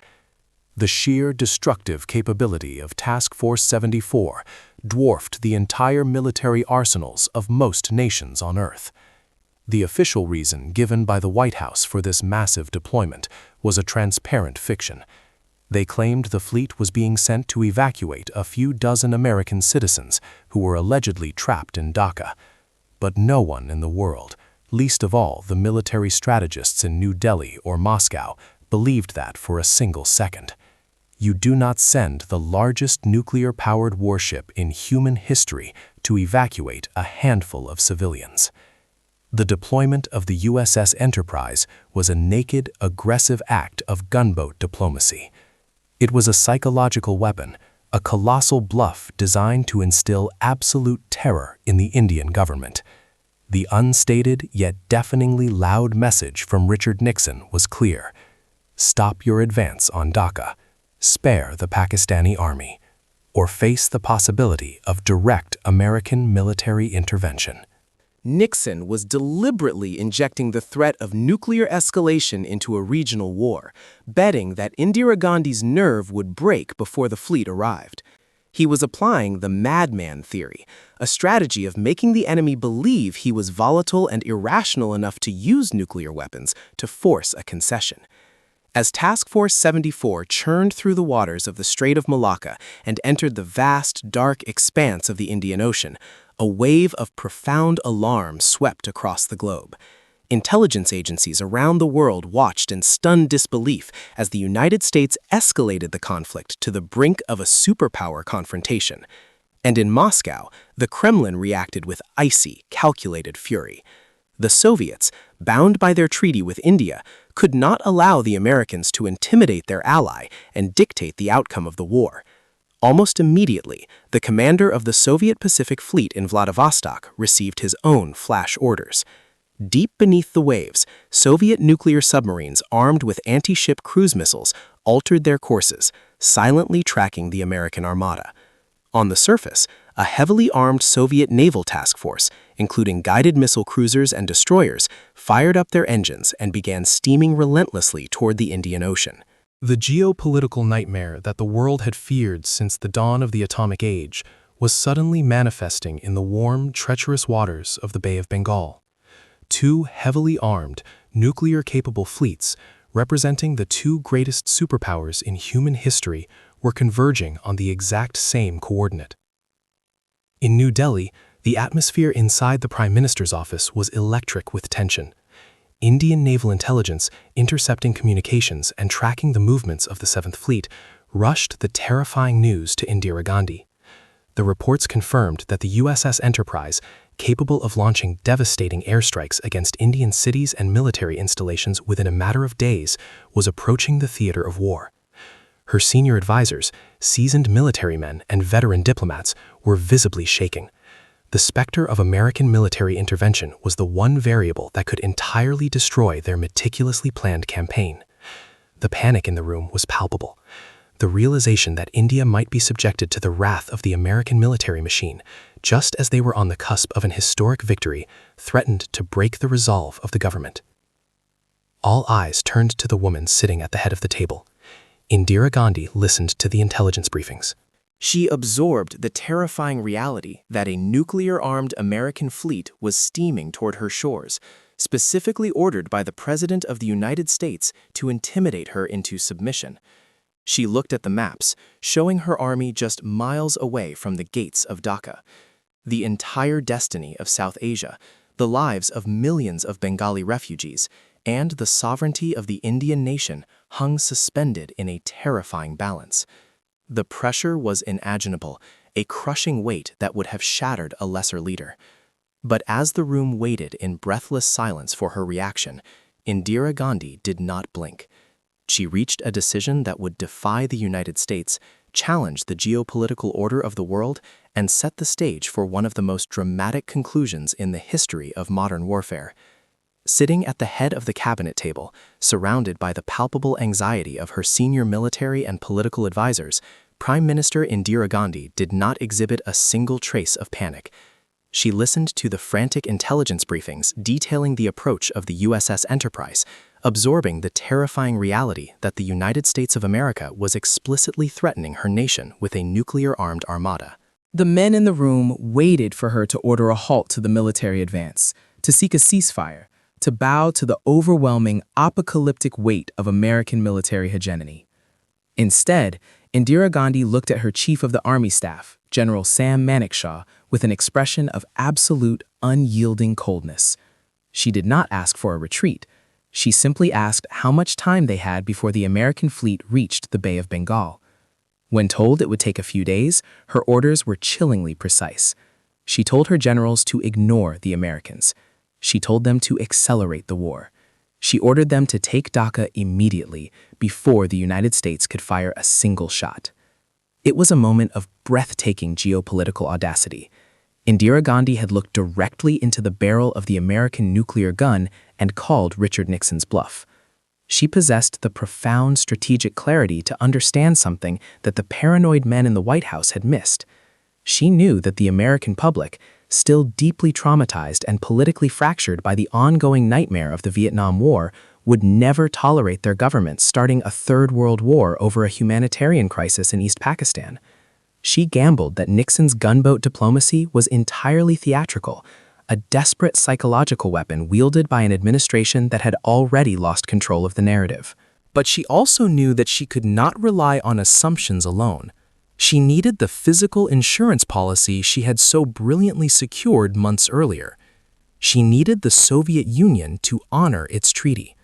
The sheer destructive capability of Task Force 74 dwarfed the entire military arsenals of most nations on Earth. The official reason given by the White House for this massive deployment was a transparent fiction. They claimed the fleet was being sent to evacuate a few dozen American citizens who were allegedly trapped in Dhaka. But no one in the world, least of all the military strategists in New Delhi or Moscow, believed that for a single second. You do not send the largest nuclear-powered warship in human history to evacuate a handful of civilians. The deployment of the USS Enterprise was a naked, aggressive act of gunboat diplomacy. It was a psychological weapon, a colossal bluff designed to instill absolute terror in the Indian government. The unstated yet deafeningly loud message from Richard Nixon was clear. Stop your advance on Dhaka, spare the Pakistani army, or face the possibility of direct American military intervention. Nixon was deliberately injecting the threat of nuclear escalation into a regional war, betting that Indira Gandhi's nerve would break before the fleet arrived. He was applying the madman theory, a strategy of making the enemy believe he was volatile and irrational enough to use nuclear weapons to force a concession. As Task Force 74 churned through the waters of the Strait of Malacca and entered the vast, dark expanse of the Indian Ocean, a wave of profound alarm swept across the globe. Intelligence agencies around the world watched in stunned disbelief as the United States escalated the conflict to the brink of a superpower confrontation. And in Moscow, the Kremlin reacted with icy, calculated fury. The Soviets, bound by their treaty with India, could not allow the Americans to intimidate their ally and dictate the outcome of the war. Almost immediately, the commander of the Soviet Pacific Fleet in Vladivostok received his own flash orders. Deep beneath the waves, Soviet nuclear submarines armed with anti-ship cruise missiles altered their courses, silently tracking the American armada. On the surface, a heavily armed Soviet naval task force, including guided missile cruisers and destroyers, fired up their engines and began steaming relentlessly toward the Indian Ocean. The geopolitical nightmare that the world had feared since the dawn of the atomic age was suddenly manifesting in the warm, treacherous waters of the Bay of Bengal. Two heavily armed, nuclear-capable fleets, representing the two greatest superpowers in human history, were converging on the exact same coordinate. In New Delhi, the atmosphere inside the Prime Minister's office was electric with tension. Indian naval intelligence, intercepting communications and tracking the movements of the Seventh Fleet, rushed the terrifying news to Indira Gandhi. The reports confirmed that the USS Enterprise, capable of launching devastating airstrikes against Indian cities and military installations within a matter of days, was approaching the theater of war. Her senior advisors, seasoned military men and veteran diplomats, were visibly shaking. The specter of American military intervention was the one variable that could entirely destroy their meticulously planned campaign. The panic in the room was palpable. The realization that India might be subjected to the wrath of the American military machine, just as they were on the cusp of an historic victory, threatened to break the resolve of the government. All eyes turned to the woman sitting at the head of the table. Indira Gandhi listened to the intelligence briefings. She absorbed the terrifying reality that a nuclear-armed American fleet was steaming toward her shores, specifically ordered by the President of the United States to intimidate her into submission. She looked at the maps, showing her army just miles away from the gates of Dhaka. The entire destiny of South Asia, the lives of millions of Bengali refugees, and the sovereignty of the Indian nation hung suspended in a terrifying balance. The pressure was unimaginable, a crushing weight that would have shattered a lesser leader. But as the room waited in breathless silence for her reaction, Indira Gandhi did not blink. She reached a decision that would defy the United States, challenge the geopolitical order of the world, and set the stage for one of the most dramatic conclusions in the history of modern warfare. Sitting at the head of the cabinet table, surrounded by the palpable anxiety of her senior military and political advisors, Prime Minister Indira Gandhi did not exhibit a single trace of panic. She listened to the frantic intelligence briefings detailing the approach of the USS Enterprise, absorbing the terrifying reality that the United States of America was explicitly threatening her nation with a nuclear-armed armada. The men in the room waited for her to order a halt to the military advance, to seek a ceasefire, to bow to the overwhelming, apocalyptic weight of American military hegemony. Instead, Indira Gandhi looked at her Chief of the Army Staff, General Sam Manekshaw, with an expression of absolute, unyielding coldness. She did not ask for a retreat. She simply asked how much time they had before the American fleet reached the Bay of Bengal. When told it would take a few days, her orders were chillingly precise. She told her generals to ignore the Americans. She told them to accelerate the war. She ordered them to take Dhaka immediately, before the United States could fire a single shot. It was a moment of breathtaking geopolitical audacity. Indira Gandhi had looked directly into the barrel of the American nuclear gun and called Richard Nixon's bluff. She possessed the profound strategic clarity to understand something that the paranoid men in the White House had missed. She knew that the American public, still deeply traumatized and politically fractured by the ongoing nightmare of the Vietnam War, would never tolerate their government starting a third world war over a humanitarian crisis in East Pakistan. She gambled that Nixon's gunboat diplomacy was entirely theatrical, a desperate psychological weapon wielded by an administration that had already lost control of the narrative. But she also knew that she could not rely on assumptions alone. She needed the physical insurance policy she had so brilliantly secured months earlier. She needed the Soviet Union to honor its treaty.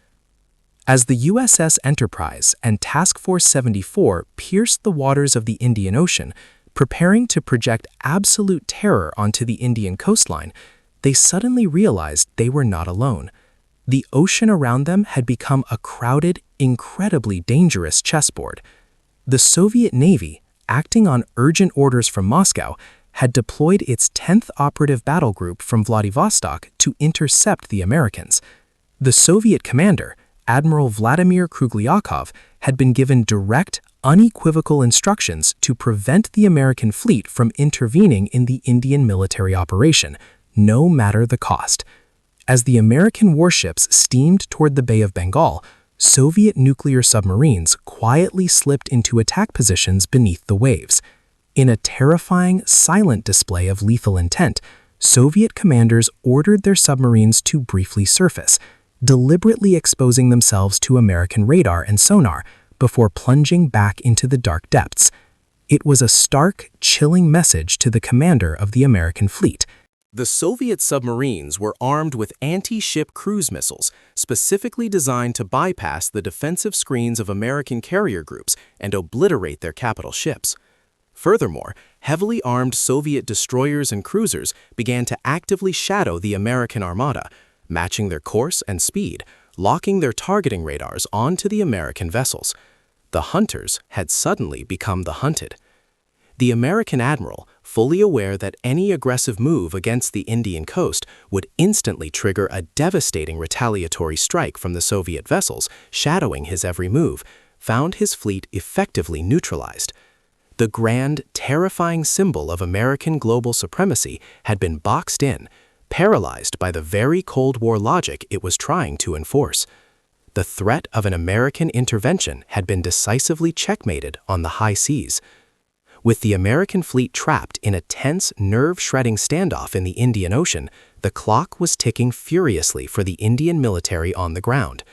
As the USS Enterprise and Task Force 74 pierced the waters of the Indian Ocean, preparing to project absolute terror onto the Indian coastline, they suddenly realized they were not alone. The ocean around them had become a crowded, incredibly dangerous chessboard. The Soviet Navy, acting on urgent orders from Moscow, had deployed its 10th Operative Battle Group from Vladivostok to intercept the Americans. The Soviet commander, Admiral Vladimir Krugliakov, had been given direct, unequivocal instructions to prevent the American fleet from intervening in the Indian military operation, no matter the cost. As the American warships steamed toward the Bay of Bengal, Soviet nuclear submarines quietly slipped into attack positions beneath the waves. In a terrifying, silent display of lethal intent, Soviet commanders ordered their submarines to briefly surface, deliberately exposing themselves to American radar and sonar before plunging back into the dark depths. It was a stark, chilling message to the commander of the American fleet. The Soviet submarines were armed with anti-ship cruise missiles, specifically designed to bypass the defensive screens of American carrier groups and obliterate their capital ships. Furthermore, heavily armed Soviet destroyers and cruisers began to actively shadow the American armada, matching their course and speed, locking their targeting radars onto the American vessels. The hunters had suddenly become the hunted. The American admiral, fully aware that any aggressive move against the Indian coast would instantly trigger a devastating retaliatory strike from the Soviet vessels shadowing his every move, found his fleet effectively neutralized. The grand, terrifying symbol of American global supremacy had been boxed in, paralyzed by the very Cold War logic it was trying to enforce. The threat of an American intervention had been decisively checkmated on the high seas. With the American fleet trapped in a tense, nerve-shredding standoff in the Indian Ocean, the clock was ticking furiously for the Indian military on the ground.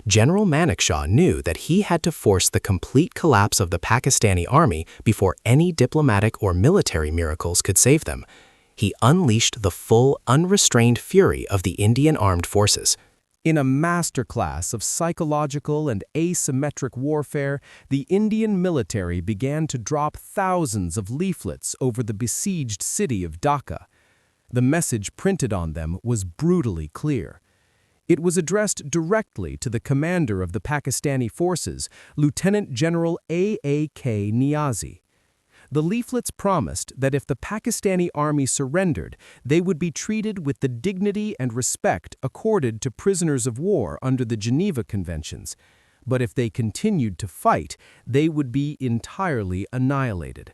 General Manekshaw knew that he had to force the complete collapse of the Pakistani army before any diplomatic or military miracles could save them. He unleashed the full, unrestrained fury of the Indian armed forces. In a masterclass of psychological and asymmetric warfare, the Indian military began to drop thousands of leaflets over the besieged city of Dhaka. The message printed on them was brutally clear. It was addressed directly to the commander of the Pakistani forces, Lieutenant General A.A.K. Niazi. The leaflets promised that if the Pakistani army surrendered, they would be treated with the dignity and respect accorded to prisoners of war under the Geneva Conventions. But if they continued to fight, they would be entirely annihilated.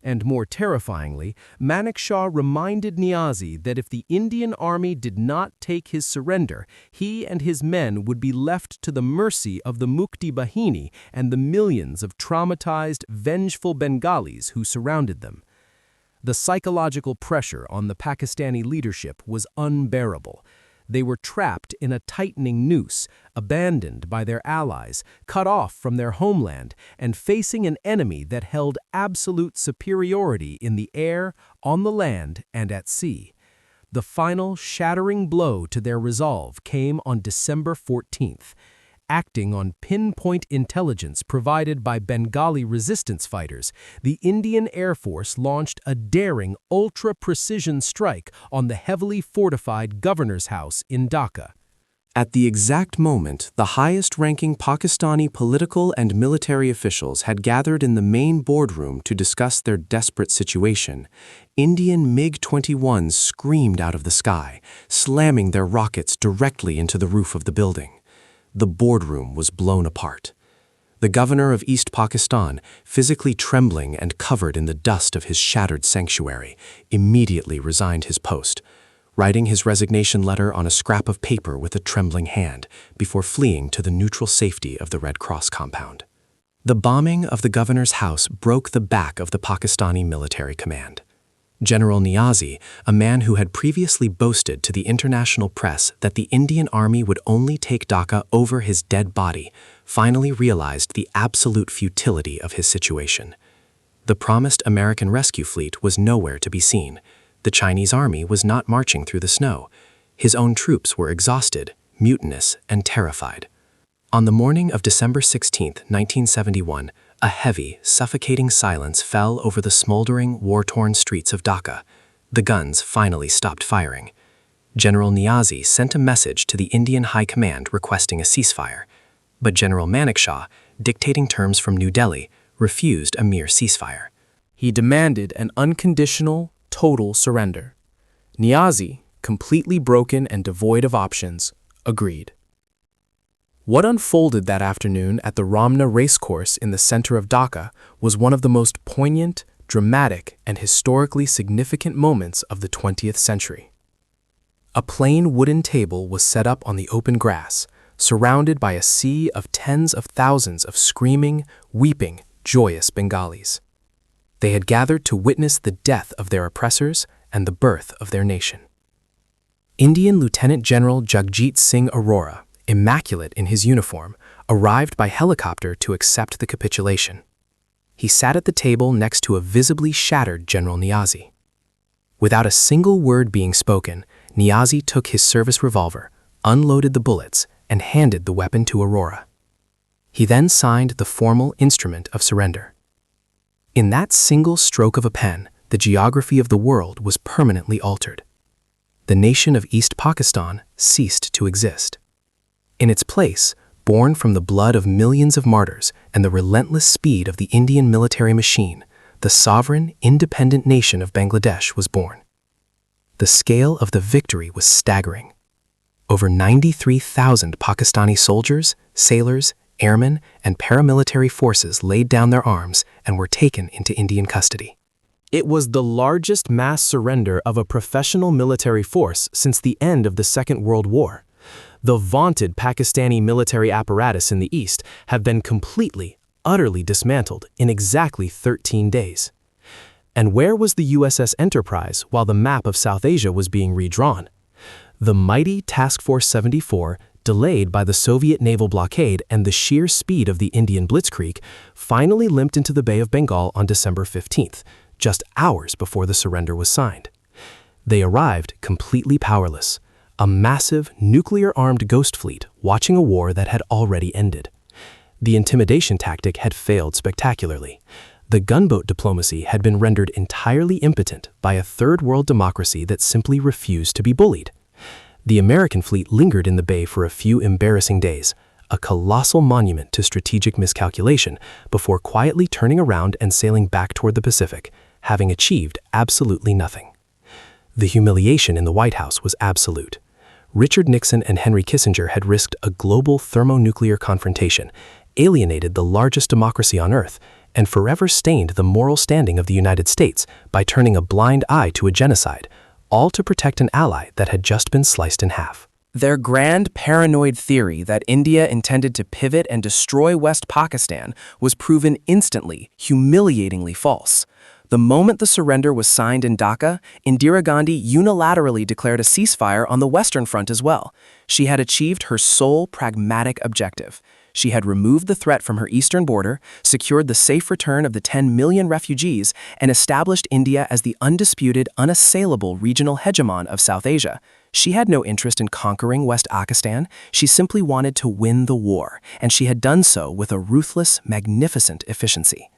And more terrifyingly, Manekshaw reminded Niazi that if the Indian army did not take his surrender, he and his men would be left to the mercy of the Mukti Bahini and the millions of traumatized, vengeful Bengalis who surrounded them. The psychological pressure on the Pakistani leadership was unbearable. They were trapped in a tightening noose, abandoned by their allies, cut off from their homeland, and facing an enemy that held absolute superiority in the air, on the land, and at sea. The final shattering blow to their resolve came on December 14th. Acting on pinpoint intelligence provided by Bengali resistance fighters, the Indian Air Force launched a daring ultra-precision strike on the heavily fortified governor's house in Dhaka. At the exact moment, the highest-ranking Pakistani political and military officials had gathered in the main boardroom to discuss their desperate situation, Indian MiG-21s screamed out of the sky, slamming their rockets directly into the roof of the building. The boardroom was blown apart. The governor of East Pakistan, physically trembling and covered in the dust of his shattered sanctuary, immediately resigned his post, writing his resignation letter on a scrap of paper with a trembling hand before fleeing to the neutral safety of the Red Cross compound. The bombing of the governor's house broke the back of the Pakistani military command. General Niazi, a man who had previously boasted to the international press that the Indian army would only take Dhaka over his dead body, finally realized the absolute futility of his situation. The promised American rescue fleet was nowhere to be seen. The Chinese army was not marching through the snow. His own troops were exhausted, mutinous, and terrified. On the morning of December 16, 1971, a heavy, suffocating silence fell over the smoldering, war-torn streets of Dhaka. The guns finally stopped firing. General Niazi sent a message to the Indian High Command requesting a ceasefire, but General Manekshaw, dictating terms from New Delhi, refused a mere ceasefire. He demanded an unconditional, total surrender. Niazi, completely broken and devoid of options, agreed. What unfolded that afternoon at the Ramna racecourse in the center of Dhaka was one of the most poignant, dramatic, and historically significant moments of the 20th century. A plain wooden table was set up on the open grass, surrounded by a sea of tens of thousands of screaming, weeping, joyous Bengalis. They had gathered to witness the death of their oppressors and the birth of their nation. Indian Lieutenant General Jagjit Singh Arora, immaculate in his uniform, arrived by helicopter to accept the capitulation. He sat at the table next to a visibly shattered General Niazi. Without a single word being spoken, Niazi took his service revolver, unloaded the bullets, and handed the weapon to Arora. He then signed the formal instrument of surrender. In that single stroke of a pen, the geography of the world was permanently altered. The nation of East Pakistan ceased to exist. In its place, born from the blood of millions of martyrs and the relentless speed of the Indian military machine, the sovereign, independent nation of Bangladesh was born. The scale of the victory was staggering. Over 93,000 Pakistani soldiers, sailors, airmen, and paramilitary forces laid down their arms and were taken into Indian custody. It was the largest mass surrender of a professional military force since the end of the Second World War. The vaunted Pakistani military apparatus in the East have been completely, utterly dismantled in exactly 13 days. And where was the USS Enterprise while the map of South Asia was being redrawn? The mighty Task Force 74, delayed by the Soviet naval blockade and the sheer speed of the Indian blitzkrieg, finally limped into the Bay of Bengal on December 15th, just hours before the surrender was signed. They arrived completely powerless, a massive, nuclear-armed ghost fleet watching a war that had already ended. The intimidation tactic had failed spectacularly. The gunboat diplomacy had been rendered entirely impotent by a third-world democracy that simply refused to be bullied. The American fleet lingered in the bay for a few embarrassing days, a colossal monument to strategic miscalculation, before quietly turning around and sailing back toward the Pacific, having achieved absolutely nothing. The humiliation in the White House was absolute. Richard Nixon and Henry Kissinger had risked a global thermonuclear confrontation, alienated the largest democracy on Earth, and forever stained the moral standing of the United States by turning a blind eye to a genocide, all to protect an ally that had just been sliced in half. Their grand paranoid theory that India intended to pivot and destroy West Pakistan was proven instantly, humiliatingly false. The moment the surrender was signed in Dhaka, Indira Gandhi unilaterally declared a ceasefire on the Western Front as well. She had achieved her sole pragmatic objective. She had removed the threat from her eastern border, secured the safe return of the 10 million refugees, and established India as the undisputed, unassailable regional hegemon of South Asia. She had no interest in conquering West Pakistan. She simply wanted to win the war, and she had done so with a ruthless, magnificent efficiency.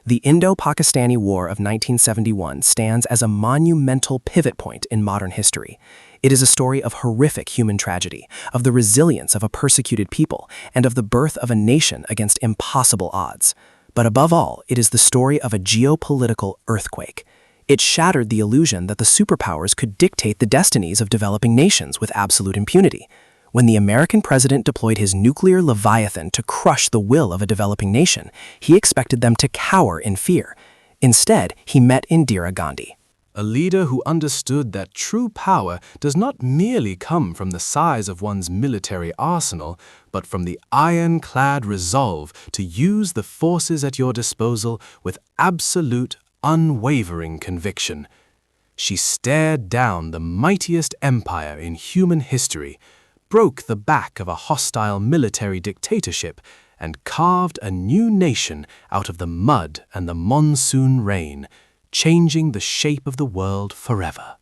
The Indo-Pakistani War of 1971 stands as a monumental pivot point in modern history. It is a story of horrific human tragedy, of the resilience of a persecuted people, and of the birth of a nation against impossible odds. But above all, it is the story of a geopolitical earthquake. It shattered the illusion that the superpowers could dictate the destinies of developing nations with absolute impunity. When the American president deployed his nuclear leviathan to crush the will of a developing nation, he expected them to cower in fear. Instead, he met Indira Gandhi. A leader who understood that true power does not merely come from the size of one's military arsenal, but from the ironclad resolve to use the forces at your disposal with absolute, unwavering conviction. She stared down the mightiest empire in human history, broke the back of a hostile military dictatorship, and carved a new nation out of the mud and the monsoon rain, changing the shape of the world forever.